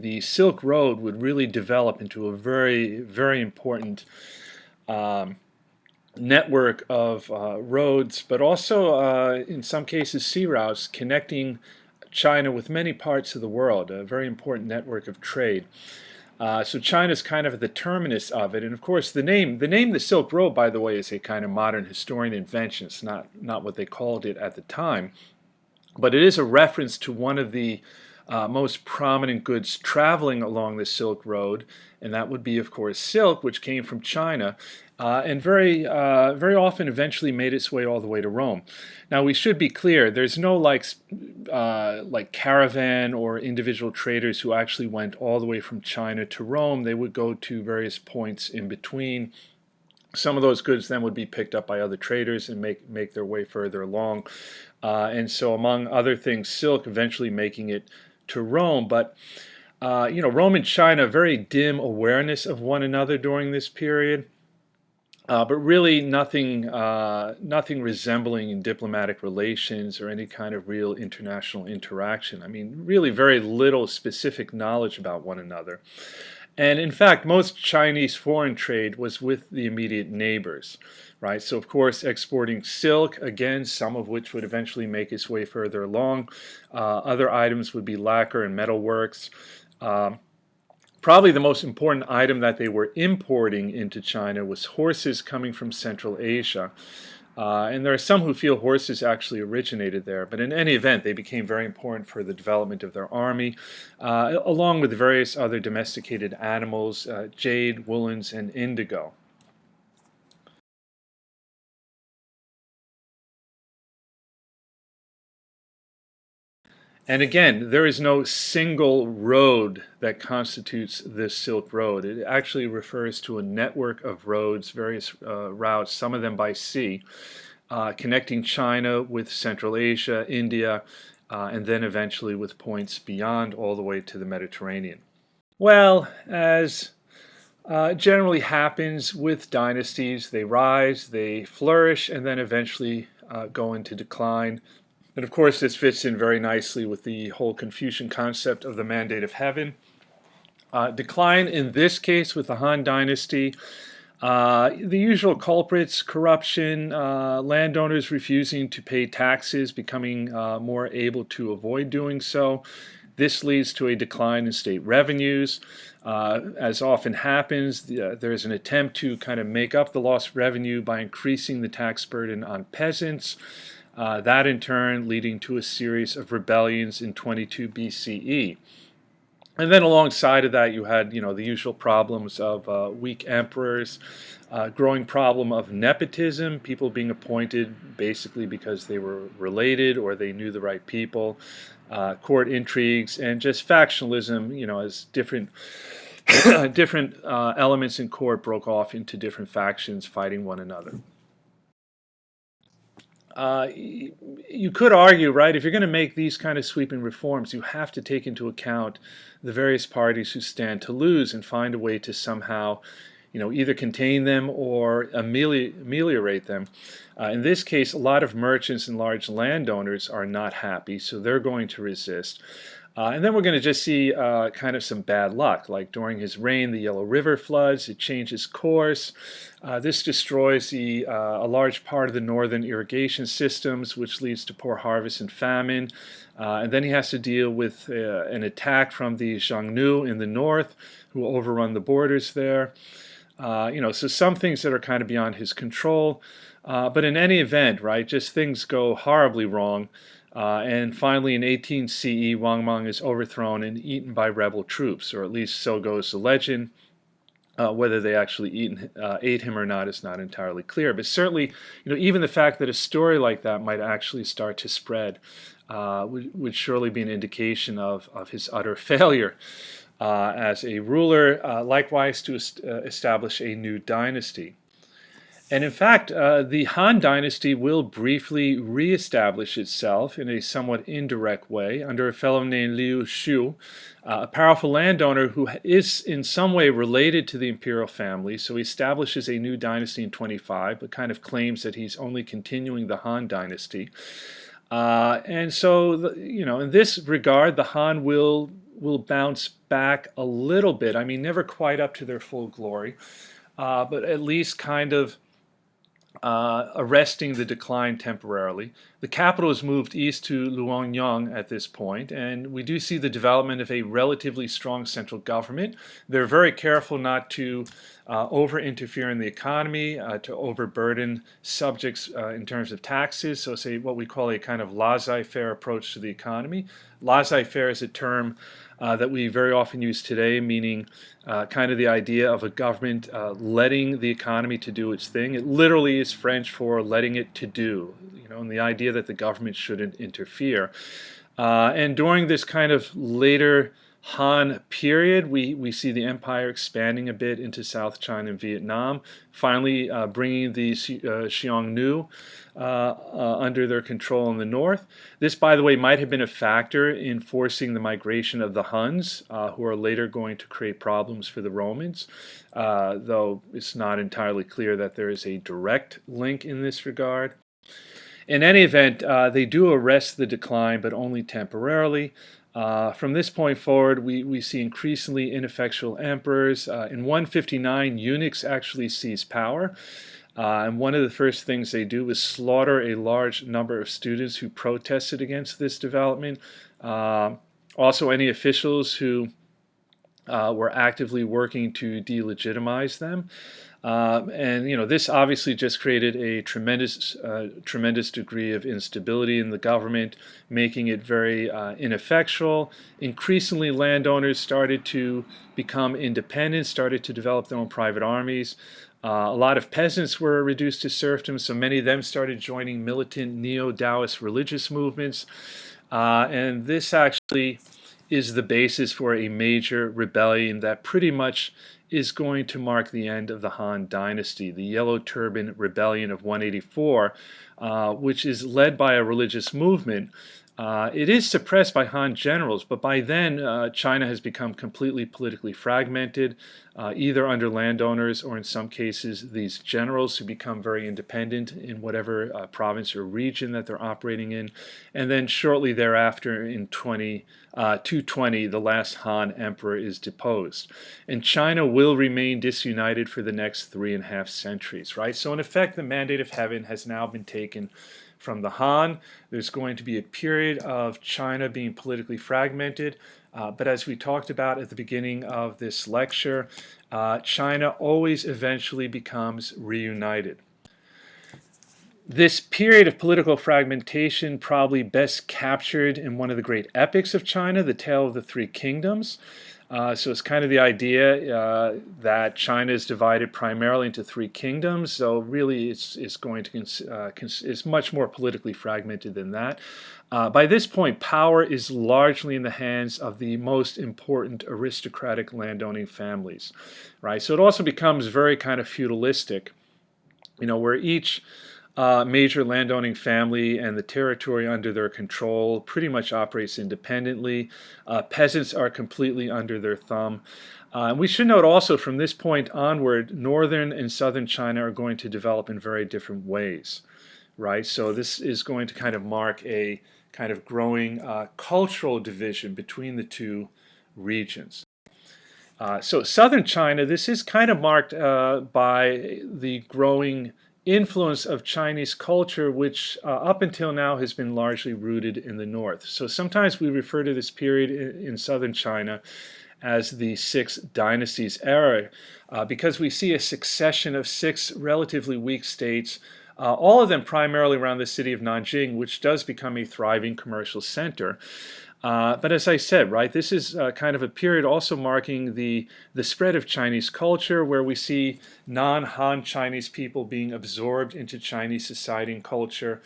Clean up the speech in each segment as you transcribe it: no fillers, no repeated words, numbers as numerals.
the Silk Road would really develop into a very, very important um, network of roads, but also in some cases sea routes connecting China with many parts of the world, a very important network of trade. So China's kind of at the terminus of it, and of course the name the Silk Road, by the way, is a kind of modern historian invention. It's not what they called it at the time, but it is a reference to one of the most prominent goods traveling along the Silk Road, and that would be, of course, silk, which came from China, and very often eventually made its way all the way to Rome. Now, we should be clear: there's no like caravan or individual traders who actually went all the way from China to Rome. They would go to various points in between. Some of those goods then would be picked up by other traders and make their way further along. And so, among other things, silk eventually making it to Rome. But Rome and China, very dim awareness of one another during this period. But really nothing resembling in diplomatic relations or any kind of real international interaction. I mean, really very little specific knowledge about one another. And in fact, most Chinese foreign trade was with the immediate neighbors, right? So of course, exporting silk, again, some of which would eventually make its way further along. Other items would be lacquer and metalworks. Probably the most important item that they were importing into China was horses coming from Central Asia. And there are some who feel horses actually originated there, but in any event, they became very important for the development of their army, along with various other domesticated animals, jade, woolens, and indigo. And again, there is no single road that constitutes this Silk Road. It actually refers to a network of roads, various routes, some of them by sea, connecting China with Central Asia, India, and then eventually with points beyond all the way to the Mediterranean. Well, as generally happens with dynasties, they rise, they flourish, and then eventually go into decline. And of course, this fits in very nicely with the whole Confucian concept of the mandate of heaven. Decline in this case with the Han Dynasty. The usual culprits: corruption, landowners refusing to pay taxes, becoming more able to avoid doing so. This leads to a decline in state revenues. As often happens, there's an attempt to kind of make up the lost revenue by increasing the tax burden on peasants. That in turn leading to a series of rebellions in 22 BCE. And then alongside of that, you had, the usual problems of weak emperors, growing problem of nepotism, people being appointed basically because they were related or they knew the right people, court intrigues, and just factionalism, as different different elements in court broke off into different factions fighting one another. You could argue, right, if you're going to make these kind of sweeping reforms, you have to take into account the various parties who stand to lose and find a way to somehow, either contain them or ameliorate them. In this case, a lot of merchants and large landowners are not happy, so they're going to resist. And then we're going to just see kind of some bad luck, like during his reign, the Yellow River floods, it changes course. This destroys a large part of the northern irrigation systems, which leads to poor harvest and famine. And then he has to deal with an attack from the Xiongnu in the north, who overrun the borders there. So some things that are kind of beyond his control. But in any event, right, just things go horribly wrong. And finally, in 18 CE, Wang Mang is overthrown and eaten by rebel troops, or at least so goes the legend. Whether they actually ate him or not is not entirely clear. But certainly, even the fact that a story like that might actually start to spread would surely be an indication of his utter failure as a ruler, likewise to establish a new dynasty. And in fact, the Han Dynasty will briefly reestablish itself in a somewhat indirect way under a fellow named Liu Shu, a powerful landowner who is in some way related to the imperial family. So he establishes a new dynasty in 25, but kind of claims that he's only continuing the Han Dynasty. And so, in this regard, the Han will will bounce back a little bit. I mean, never quite up to their full glory, but at least kind of arresting the decline temporarily. The capital is moved east to Luoyang at this point, and we do see the development of a relatively strong central government. They're very careful not to over-interfere in the economy, to overburden subjects in terms of taxes, so say what we call a kind of laissez-faire approach to the economy. Laissez-faire is a term that we very often use today, meaning kind of the idea of a government letting the economy to do its thing. It literally is French for letting it to do, and the idea that the government shouldn't interfere. And during this kind of later Han period, we see the empire expanding a bit into South China and Vietnam, finally bringing the Xiongnu under their control in the north. This, by the way, might have been a factor in forcing the migration of the Huns, who are later going to create problems for the Romans, though it's not entirely clear that there is a direct link in this regard. In any event, they do arrest the decline, but only temporarily. From this point forward, we see increasingly ineffectual emperors. In 159, eunuchs actually seize power. And one of the first things they do is slaughter a large number of students who protested against this development. Also, any officials who were actively working to delegitimize them. And this obviously just created a tremendous degree of instability in the government, making it very ineffectual. Increasingly, landowners started to become independent, started to develop their own private armies. A lot of peasants were reduced to serfdom, so many of them started joining militant Neo-Daoist religious movements. And this actually is the basis for a major rebellion that pretty much is going to mark the end of the Han dynasty, the Yellow Turban Rebellion of 184, which is led by a religious movement. It is suppressed by Han generals, but by then China has become completely politically fragmented, either under landowners or in some cases these generals who become very independent in whatever province or region that they're operating in. And then shortly thereafter in 220, the last Han emperor is deposed. And China will remain disunited for the next 3.5 centuries, right? So in effect, the mandate of heaven has now been taken from the Han. There's going to be a period of China being politically fragmented, but as we talked about at the beginning of this lecture, China always eventually becomes reunited. This period of political fragmentation probably best captured in one of the great epics of China, the Tale of the Three Kingdoms. So it's kind of the idea that China is divided primarily into 3 kingdoms. So really, it's going to it's much more politically fragmented than that. By this point, power is largely in the hands of the most important aristocratic landowning families, right? So it also becomes very kind of feudalistic, where each major landowning family and the territory under their control pretty much operates independently. Peasants are completely under their thumb. We should note also from this point onward, northern and southern China are going to develop in very different ways, right? So this is going to kind of mark a kind of growing cultural division between the two regions. So southern China, this is kind of marked by the growing influence of Chinese culture, which up until now has been largely rooted in the north. So sometimes we refer to this period in southern China as the 6 dynasties era, because we see a succession of 6 relatively weak states, all of them primarily around the city of Nanjing, which does become a thriving commercial center. But as I said, right, this is kind of a period also marking the spread of Chinese culture, where we see non-Han Chinese people being absorbed into Chinese society and culture,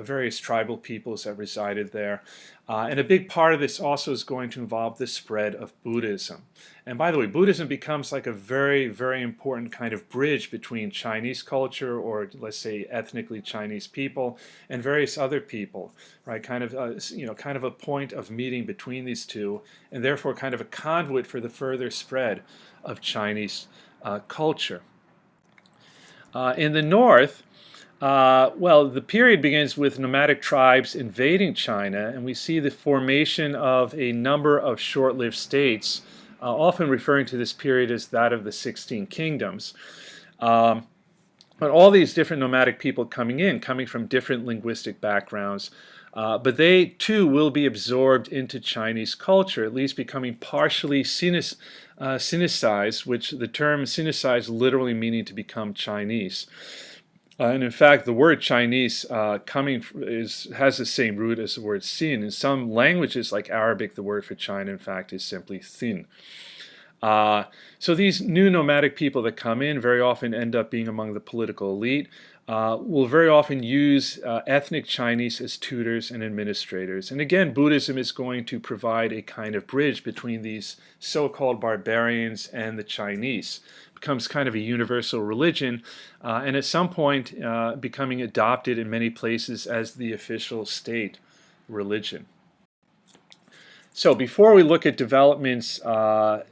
various tribal peoples that resided there. And a big part of this also is going to involve the spread of Buddhism. And by the way, Buddhism becomes like a very, very important kind of bridge between Chinese culture, or let's say ethnically Chinese people, and various other people, right? Kind of a point of meeting between these two, and therefore kind of a conduit for the further spread of Chinese culture. In the north, Well, the period begins with nomadic tribes invading China, and we see the formation of a number of short-lived states, often referring to this period as that of the 16 kingdoms. Um, but all these different nomadic people coming from different linguistic backgrounds, but they too will be absorbed into Chinese culture, at least becoming partially Sinicized, which the term Sinicized literally meaning to become Chinese. And in fact, the word Chinese has the same root as the word Xin. In some languages, like Arabic, the word for China, in fact, is simply Xin. So these new nomadic people that come in very often end up being among the political elite, will very often use ethnic Chinese as tutors and administrators. And again, Buddhism is going to provide a kind of bridge between these so-called barbarians and the Chinese. It becomes kind of a universal religion, and at some point becoming adopted in many places as the official state religion. So before we look at developments, after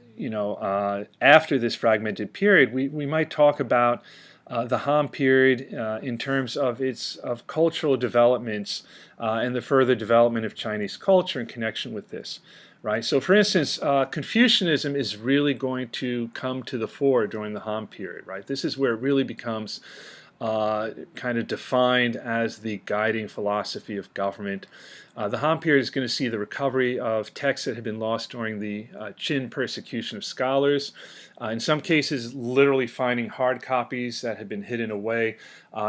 this fragmented period, we might talk about the Han period in terms of of cultural developments and the further development of Chinese culture in connection with this. Right. So, for instance, Confucianism is really going to come to the fore during the Han period. Right. This is where it really becomes kind of defined as the guiding philosophy of government. The Han period is going to see the recovery of texts that had been lost during the Qin persecution of scholars. In some cases, literally finding hard copies that had been hidden away.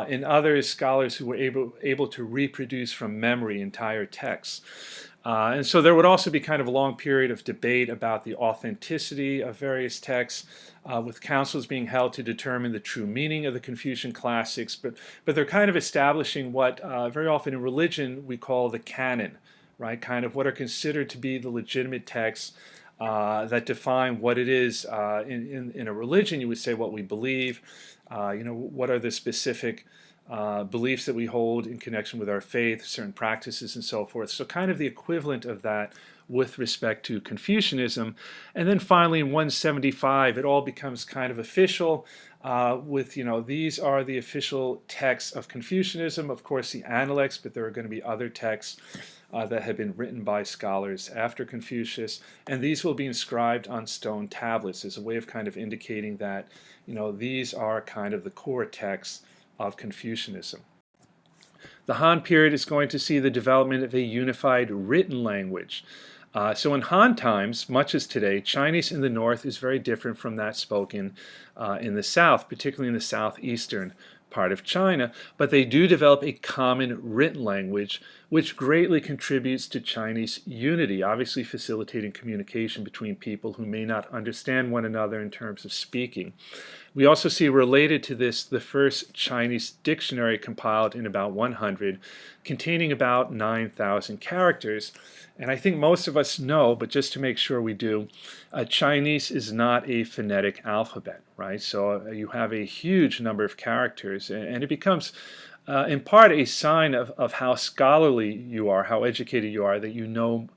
In others, scholars who were able to reproduce from memory entire texts. And so there would also be kind of a long period of debate about the authenticity of various texts, with councils being held to determine the true meaning of the Confucian classics. But they're kind of establishing what very often in religion we call the canon, right? Kind of what are considered to be the legitimate texts that define what it is in a religion. You would say what we believe, what are the specific beliefs that we hold in connection with our faith, certain practices, and so forth. So kind of the equivalent of that with respect to Confucianism. And then finally in 175, it all becomes kind of official with, these are the official texts of Confucianism, of course the Analects, but there are going to be other texts that have been written by scholars after Confucius, and these will be inscribed on stone tablets as a way of kind of indicating that, these are kind of the core texts of Confucianism. The Han period is going to see the development of a unified written language. So in Han times, much as today, Chinese in the north is very different from that spoken in the south, particularly in the southeastern part of China, but they do develop a common written language which greatly contributes to Chinese unity, obviously facilitating communication between people who may not understand one another in terms of speaking. We also see related to this the first Chinese dictionary compiled in about 100, containing about 9,000 characters. And I think most of us know, but just to make sure we do, Chinese is not a phonetic alphabet, right? So you have a huge number of characters, and it becomes in part a sign of how scholarly you are, how educated you are, that you know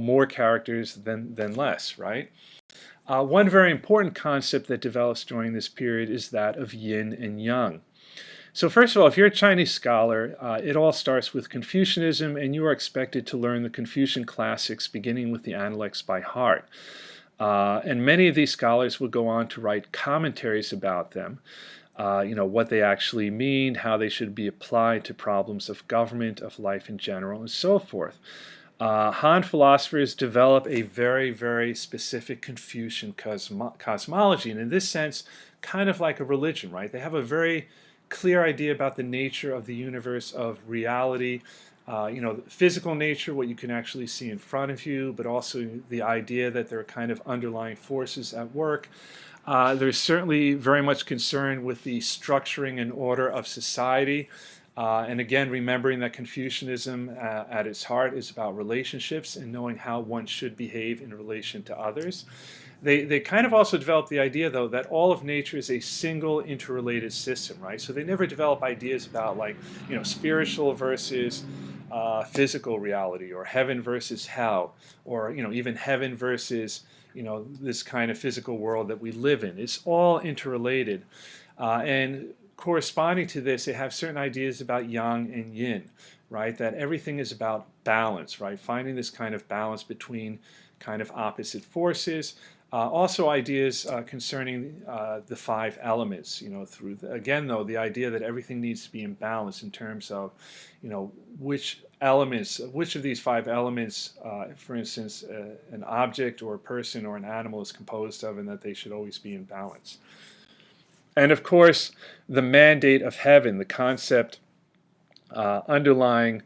more characters than less, right? One very important concept that develops during this period is that of yin and yang. So first of all, if you're a Chinese scholar, it all starts with Confucianism, and you are expected to learn the Confucian classics beginning with the Analects by heart. And many of these scholars will go on to write commentaries about them, what they actually mean, how they should be applied to problems of government, of life in general, and so forth. Han philosophers develop a very, very specific Confucian cosmology, and in this sense, kind of like a religion, right? They have a very clear idea about the nature of the universe, of reality, physical nature, what you can actually see in front of you, but also the idea that there are kind of underlying forces at work. They're certainly very much concerned with the structuring and order of society. And again, remembering that Confucianism at its heart is about relationships and knowing how one should behave in relation to others. They kind of also develop the idea, though, that all of nature is a single interrelated system, right? So they never develop ideas about, like, spiritual versus physical reality, or heaven versus hell, or even heaven versus this kind of physical world that we live in. It's all interrelated. And corresponding to this, they have certain ideas about yang and yin, right? That everything is about balance, right? Finding this kind of balance between kind of opposite forces. Also ideas concerning the five elements, through, again, though, the idea that everything needs to be in balance in terms of, which of these five elements, for instance, an object or a person or an animal is composed of, and that they should always be in balance. And of course, the mandate of heaven, the concept underlying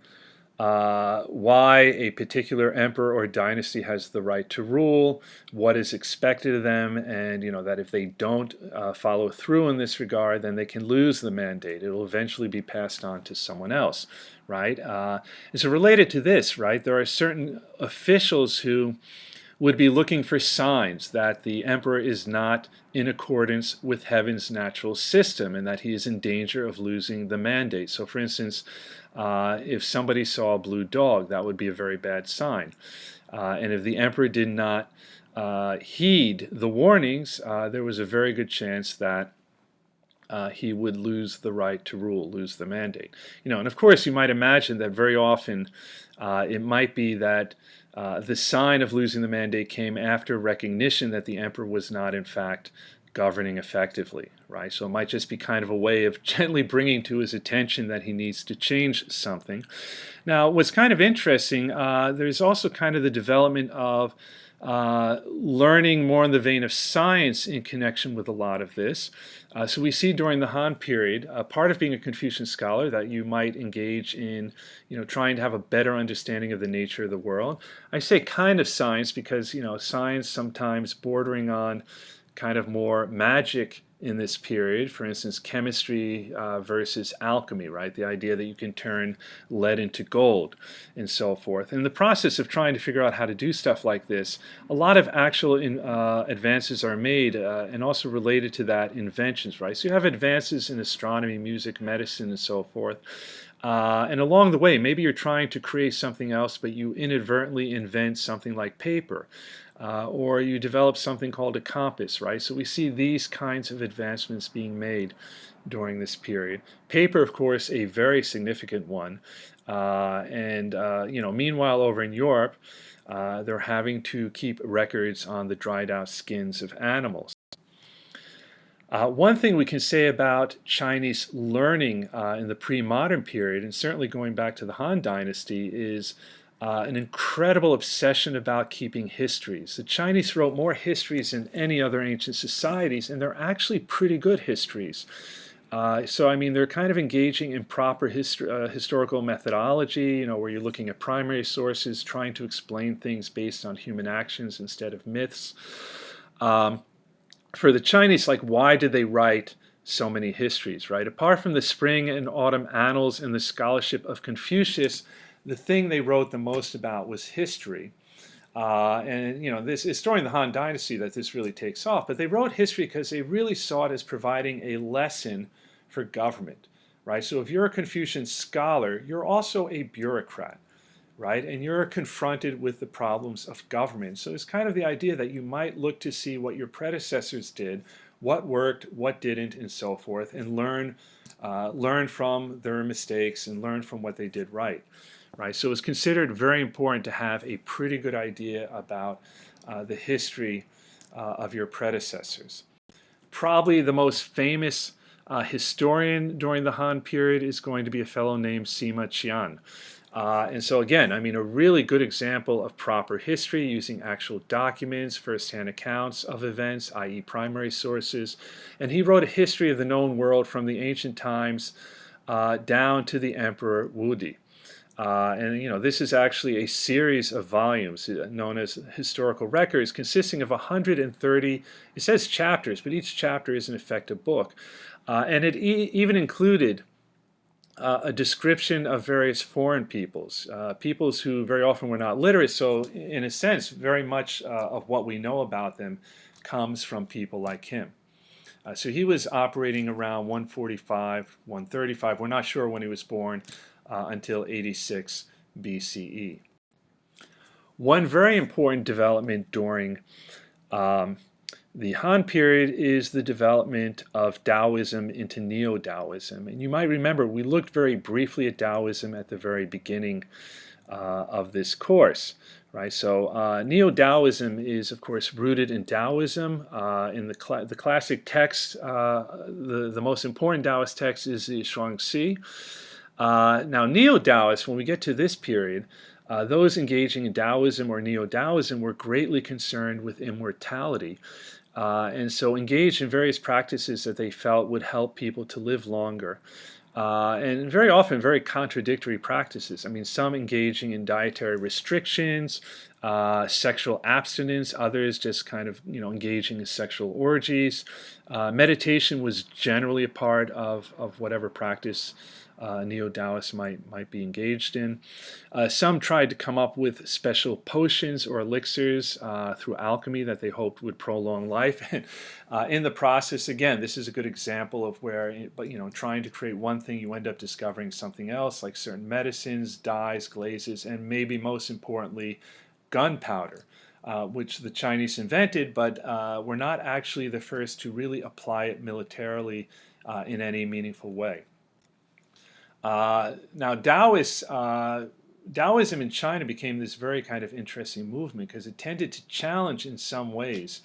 why a particular emperor or dynasty has the right to rule, what is expected of them, and that if they don't follow through in this regard, then they can lose the mandate. It will eventually be passed on to someone else, right? And so related to this, right, there are certain officials who would be looking for signs that the emperor is not in accordance with heaven's natural system and that he is in danger of losing the mandate. So for instance, if somebody saw a blue dog, that would be a very bad sign. And if the emperor did not heed the warnings, there was a very good chance that he would lose the right to rule, lose the mandate. And of course you might imagine that very often it might be that the sign of losing the mandate came after recognition that the emperor was not in fact governing effectively, right? So it might just be kind of a way of gently bringing to his attention that he needs to change something. Now, what's kind of interesting, there's also kind of the development of learning more in the vein of science in connection with a lot of this. So we see during the Han period, part of being a Confucian scholar, that you might engage in, trying to have a better understanding of the nature of the world. I say kind of science because, science sometimes bordering on kind of more magic in this period. For instance, chemistry versus alchemy, right? The idea that you can turn lead into gold and so forth. In the process of trying to figure out how to do stuff like this, a lot of actual advances are made and also related to that, inventions, right? So you have advances in astronomy, music, medicine, and so forth. And along the way, maybe you're trying to create something else, but you inadvertently invent something like paper. Or you develop something called a compass, right? So we see these kinds of advancements being made during this period. Paper, of course, a very significant one. Meanwhile, over in Europe, they're having to keep records on the dried out skins of animals. One thing we can say about Chinese learning in the pre-modern period, and certainly going back to the Han Dynasty, is an incredible obsession about keeping histories. The Chinese wrote more histories than any other ancient societies, and they're actually pretty good histories. So, I mean, they're kind of engaging in proper historical methodology, where you're looking at primary sources, trying to explain things based on human actions instead of myths. For the Chinese, like, why did they write so many histories, right? Apart from the spring and autumn annals and the scholarship of Confucius, the thing they wrote the most about was history. It's during the Han Dynasty that this really takes off, but they wrote history because they really saw it as providing a lesson for government, right? So if you're a Confucian scholar, you're also a bureaucrat, right? And you're confronted with the problems of government. So it's kind of the idea that you might look to see what your predecessors did, what worked, what didn't, and so forth, and learn from their mistakes and learn from what they did right. Right, so it's considered very important to have a pretty good idea about the history of your predecessors. Probably the most famous historian during the Han period is going to be a fellow named Sima Qian. And so again, I mean, a really good example of proper history using actual documents, first-hand accounts of events, i.e. primary sources. And he wrote a history of the known world from the ancient times down to the Emperor Wudi. This is actually a series of volumes known as historical records consisting of 130, it says chapters, but each chapter is in effect a book. And it even included a description of various foreign peoples, peoples who very often were not literate. So in a sense, very much of what we know about them comes from people like him. So he was operating around 145, 135. We're not sure when he was born. Until 86 BCE. One very important development during The Han period is the development of Daoism into Neo-Daoism. And you might remember we looked very briefly at Daoism at the very beginning of this course. Right, so Neo-Daoism is, of course, rooted in Daoism. In the classic text, the most important Daoist text is the Shuangzi. Now, Neo-Daoists, when we get to this period, those engaging in Daoism or Neo-Daoism were greatly concerned with immortality. And so engaged in various practices that they felt would help people to live longer. And very often very contradictory practices. I mean, some engaging in dietary restrictions, sexual abstinence, others just kind of, engaging in sexual orgies. Meditation was generally a part of whatever practice Neo-Daoists might be engaged in. Some tried to come up with special potions or elixirs through alchemy that they hoped would prolong life. And in the process, again, this is a good example of where, trying to create one thing, you end up discovering something else, like certain medicines, dyes, glazes, and maybe most importantly, gunpowder. Which the Chinese invented, but were not actually the first to really apply it militarily in any meaningful way. Now, Daoism in China became this very kind of interesting movement because it tended to challenge in some ways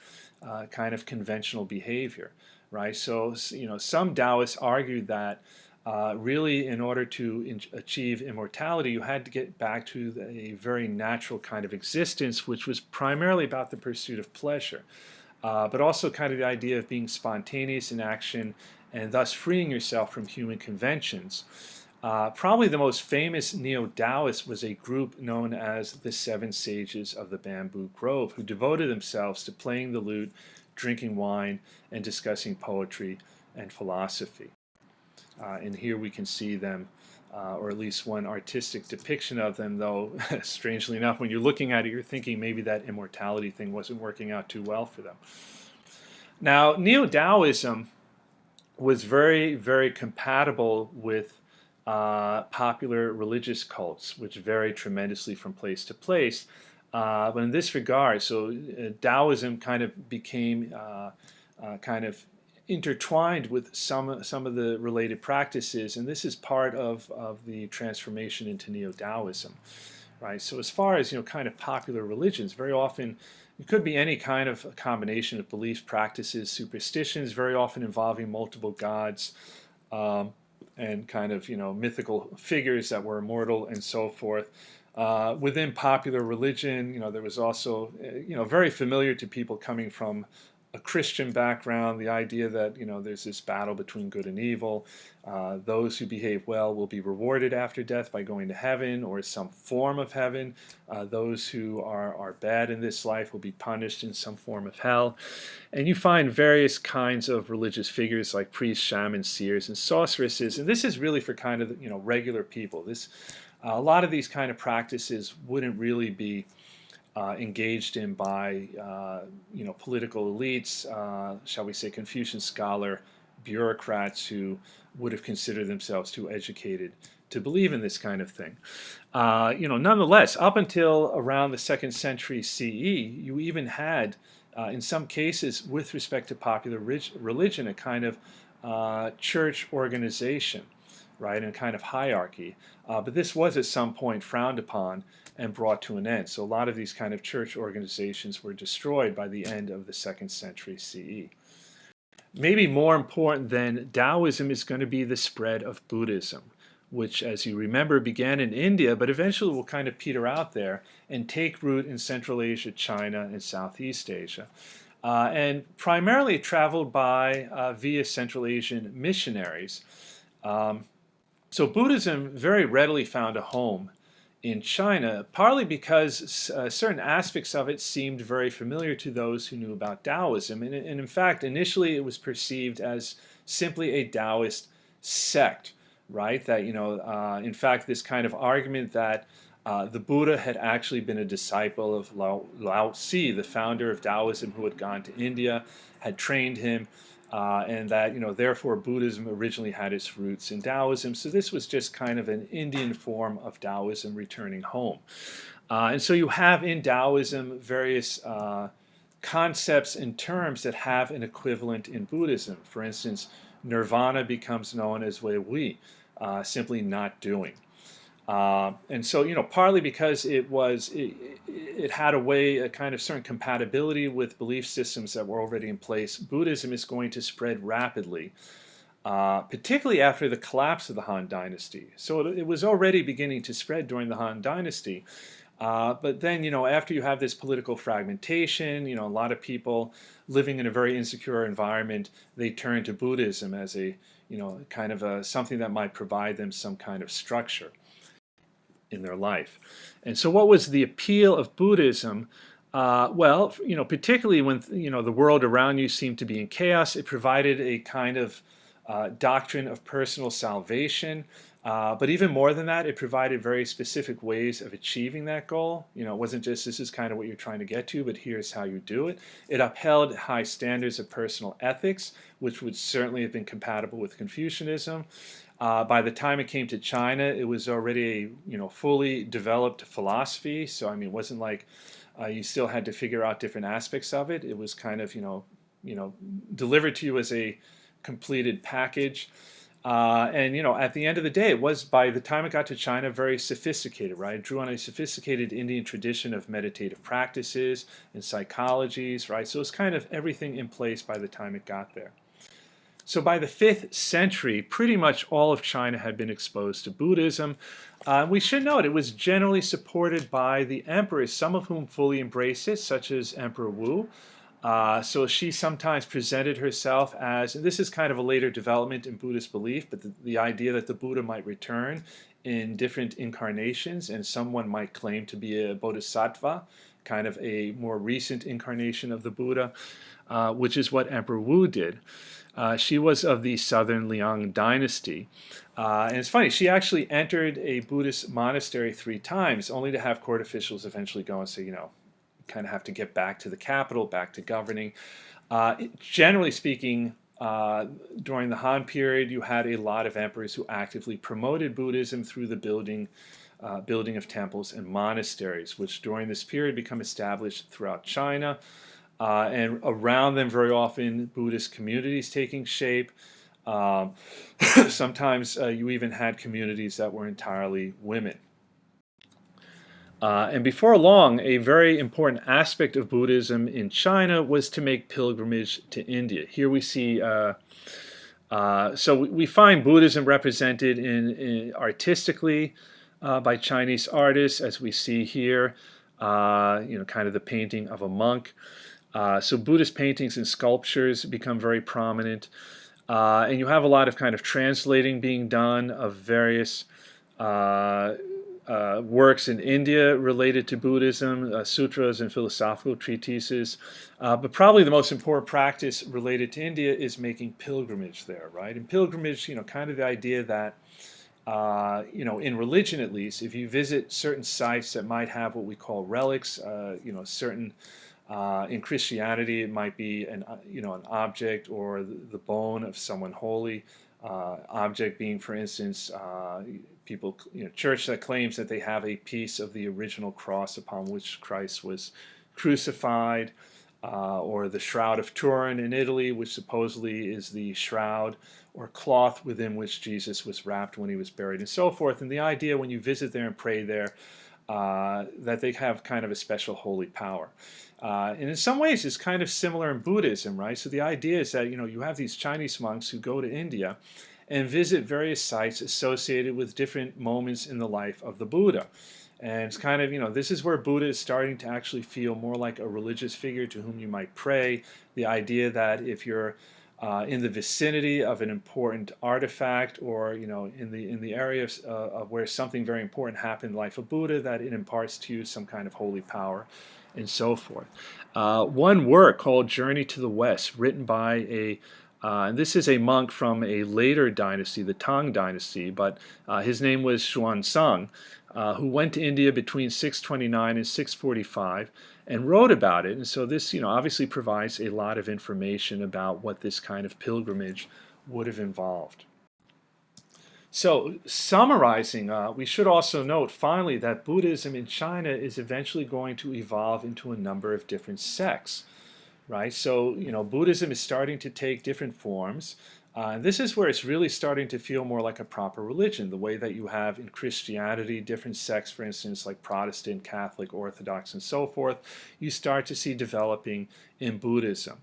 kind of conventional behavior, right? So, some Daoists argued that really in order to achieve immortality, you had to get back to a very natural kind of existence, which was primarily about the pursuit of pleasure, but also kind of the idea of being spontaneous in action and thus freeing yourself from human conventions. Probably the most famous Neo-Daoist was a group known as the Seven Sages of the Bamboo Grove, who devoted themselves to playing the lute, drinking wine, and discussing poetry and philosophy. And here we can see them, or at least one artistic depiction of them, though strangely enough, when you're looking at it, you're thinking maybe that immortality thing wasn't working out too well for them. Now, Neo-Daoism was very, very compatible with popular religious cults, which vary tremendously from place to place. But in this regard, so Taoism kind of became kind of intertwined with some of the related practices, and this is part of the transformation into Neo-Daoism, right? So as far as kind of popular religions, very often it could be any kind of a combination of beliefs, practices, superstitions, very often involving multiple gods. And kind of mythical figures that were immortal and so forth. Within popular religion, there was also very familiar to people coming from a Christian background, the idea that there's this battle between good and evil. Those who behave well will be rewarded after death by going to heaven or some form of heaven. Those who are bad in this life will be punished in some form of hell. And you find various kinds of religious figures like priests, shamans, seers, and sorceresses. And this is really for kind of regular people. A lot of these kind of practices wouldn't really be engaged in by political elites, shall we say Confucian scholar bureaucrats who would have considered themselves too educated to believe in this kind of thing. Nonetheless, up until around the 2nd century CE, you even had, in some cases, with respect to popular religion, a kind of church organization, right, and a kind of hierarchy. But this was at some point frowned upon and brought to an end. So a lot of these kind of church organizations were destroyed by the end of the 2nd century CE. Maybe more important than Taoism is going to be the spread of Buddhism, which, as you remember, began in India, but eventually will kind of peter out there and take root in Central Asia, China, and Southeast Asia. And primarily traveled by via Central Asian missionaries. So Buddhism very readily found a home in China, partly because certain aspects of it seemed very familiar to those who knew about Taoism. And in fact, initially it was perceived as simply a Taoist sect, right? That, in fact, this kind of argument that the Buddha had actually been a disciple of Lao Tzu, the founder of Taoism, who had gone to India, had trained him, and that therefore Buddhism originally had its roots in Taoism. So this was just kind of an Indian form of Taoism returning home. And so you have in Taoism various concepts and terms that have an equivalent in Buddhism. For instance, nirvana becomes known as wei hui, simply not doing. And so, partly because it had a kind of certain compatibility with belief systems that were already in place, Buddhism is going to spread rapidly, particularly after the collapse of the Han Dynasty. So it was already beginning to spread during the Han Dynasty. But then, after you have this political fragmentation, a lot of people living in a very insecure environment, they turn to Buddhism as kind of something that might provide them some kind of structure in their life. And so what was the appeal of Buddhism? Well, particularly when, the world around you seemed to be in chaos, it provided a kind of doctrine of personal salvation. But even more than that, it provided very specific ways of achieving that goal. It wasn't just this is kind of what you're trying to get to, but here's how you do it. It upheld high standards of personal ethics, which would certainly have been compatible with Confucianism. By the time it came to China, it was already a fully developed philosophy. So it wasn't like you still had to figure out different aspects of it. It was kind of delivered to you as a completed package. And at the end of the day, it was, by the time it got to China, very sophisticated, right? It drew on a sophisticated Indian tradition of meditative practices and psychologies, right? So it's kind of everything in place by the time it got there. So by the 5th century, pretty much all of China had been exposed to Buddhism. We should note it was generally supported by the emperors, some of whom fully embraced it, such as Emperor Wu. So she sometimes presented herself as, and this is kind of a later development in Buddhist belief, but the idea that the Buddha might return in different incarnations, and someone might claim to be a bodhisattva, kind of a more recent incarnation of the Buddha, which is what Emperor Wu did. She was of the southern Liang dynasty. And it's funny, she actually entered a Buddhist monastery 3 times, only to have court officials eventually go and say, kind of have to get back to the capital, back to governing. Generally speaking, during the Han period, you had a lot of emperors who actively promoted Buddhism through the building of temples and monasteries, which during this period become established throughout China. And around them, very often, Buddhist communities taking shape. Sometimes you even had communities that were entirely women. And before long, a very important aspect of Buddhism in China was to make pilgrimage to India. Here we see, so we find Buddhism represented in artistically by Chinese artists, as we see here, kind of the painting of a monk. So Buddhist paintings and sculptures become very prominent. And you have a lot of kind of translating being done of various works in India related to Buddhism, sutras and philosophical treatises. But probably the most important practice related to India is making pilgrimage there, right? And pilgrimage, kind of the idea that, in religion at least, if you visit certain sites that might have what we call relics, certain in Christianity, it might be an object or the bone of someone holy. Object being, for instance, people, church that claims that they have a piece of the original cross upon which Christ was crucified, or the Shroud of Turin in Italy, which supposedly is the shroud or cloth within which Jesus was wrapped when he was buried, and so forth. And the idea when you visit there and pray there, that they have kind of a special holy power. And in some ways, it's kind of similar in Buddhism, right? So the idea is that, you have these Chinese monks who go to India and visit various sites associated with different moments in the life of the Buddha. And it's kind of, this is where Buddha is starting to actually feel more like a religious figure to whom you might pray. The idea that if you're in the vicinity of an important artifact, or in the area of where something very important happened in the life of Buddha, that it imparts to you some kind of holy power, and so forth. One work called Journey to the West, written by and this is a monk from a later dynasty, the Tang dynasty, but his name was Xuanzang, who went to India between 629 and 645 and wrote about it. And so this, obviously provides a lot of information about what this kind of pilgrimage would have involved. So summarizing, we should also note finally that Buddhism in China is eventually going to evolve into a number of different sects. right? So, Buddhism is starting to take different forms. This is where it's really starting to feel more like a proper religion, the way that you have in Christianity, different sects, for instance, like Protestant, Catholic, Orthodox, and so forth, you start to see developing in Buddhism,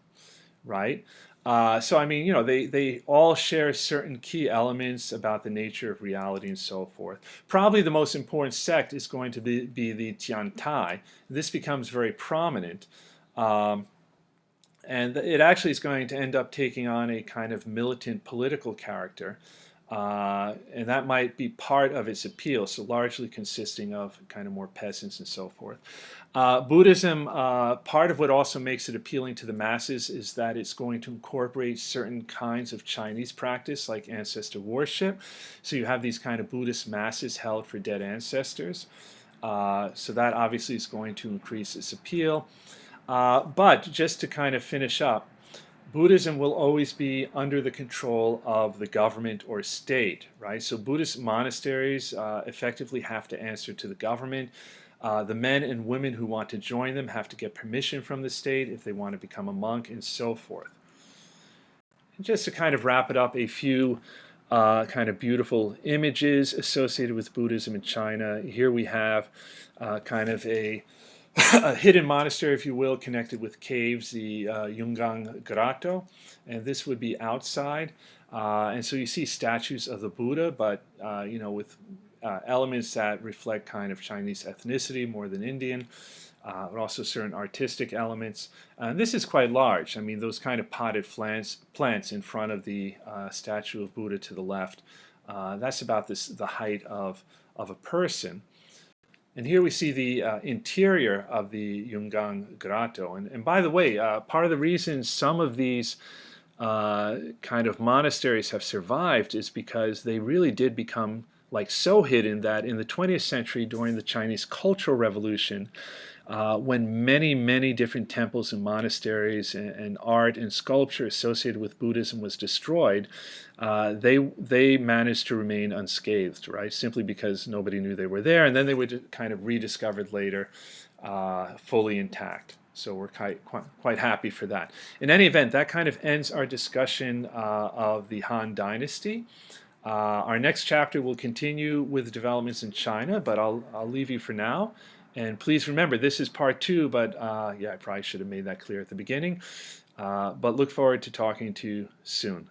right? So I mean, they all share certain key elements about the nature of reality and so forth. Probably the most important sect is going to be the Tiantai. This becomes very prominent. Um, and it actually is going to end up taking on a kind of militant political character. And that might be part of its appeal, so largely consisting of kind of more peasants and so forth. Buddhism, part of what also makes it appealing to the masses is that it's going to incorporate certain kinds of Chinese practice, like ancestor worship. So you have these kind of Buddhist masses held for dead ancestors. So that obviously is going to increase its appeal. But just to kind of finish up, Buddhism will always be under the control of the government or state, right? So Buddhist monasteries effectively have to answer to the government. The men and women who want to join them have to get permission from the state if they want to become a monk and so forth. And just to kind of wrap it up, a few kind of beautiful images associated with Buddhism in China. Here we have kind of a hidden monastery, if you will, connected with caves, the Yungang Grotto, and this would be outside. And so you see statues of the Buddha, but with elements that reflect kind of Chinese ethnicity more than Indian, but also certain artistic elements. And this is quite large. I mean, those kind of potted plants in front of the statue of Buddha to the left, that's about the height of a person. And here we see the interior of the Yungang Grotto. And by the way, part of the reason some of these kind of monasteries have survived is because they really did become like so hidden that in the 20th century, during the Chinese Cultural Revolution, when many different temples and monasteries and art and sculpture associated with Buddhism was destroyed, they managed to remain unscathed, right? Simply because nobody knew they were there, and then they were kind of rediscovered later, fully intact. So we're quite happy for that. In any event, that kind of ends our discussion of the Han Dynasty. Our next chapter will continue with developments in China, but I'll leave you for now. And please remember, this is part 2, but yeah, I probably should have made that clear at the beginning. But look forward to talking to you soon.